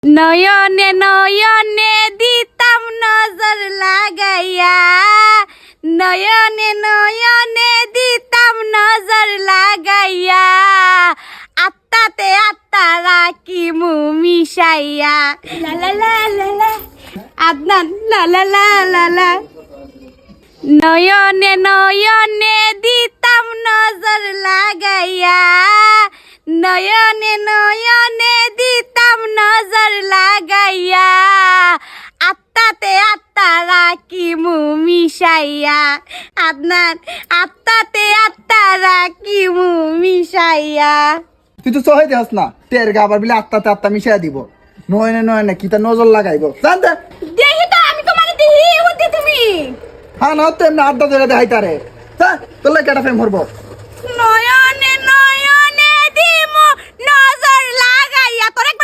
নয়নে নয়নে দিতাম নজর লাগাইয়া, নয়নে নয়নে দিতাম নজর লাগাইয়া, আত্মাতে আত্মা রাখি মিশাইয়া। লা লা লা লা লা আদনান লা লা লা লা লা। নয়নে নয়নে দিতাম নজর লাগাইয়া, নয়নে নয়নে দিতাম নজর লাগাইয়া, আত্মাতে আত্মা রাখি মিশাইয়া। আদনান আত্মাতে আত্মা রাখি মিশাইয়া। তুই তো সহায় দেস না, টের গাবার বিলে আত্মাতে আত্মা মিশাই দিব। নয়নে নয়নে কি তা নজর লাগাইব জানতে দেখি তো আমি তো মানে দেখি বুদ্ধি তুমি। হ্যাঁ না তো এমনি আড্ডা ধরে দেখাই তারে তোর লাগে কেটা ফেম করবো। নয়নে নয়নে দিমু নজর লাগাইয়া, তোর একবার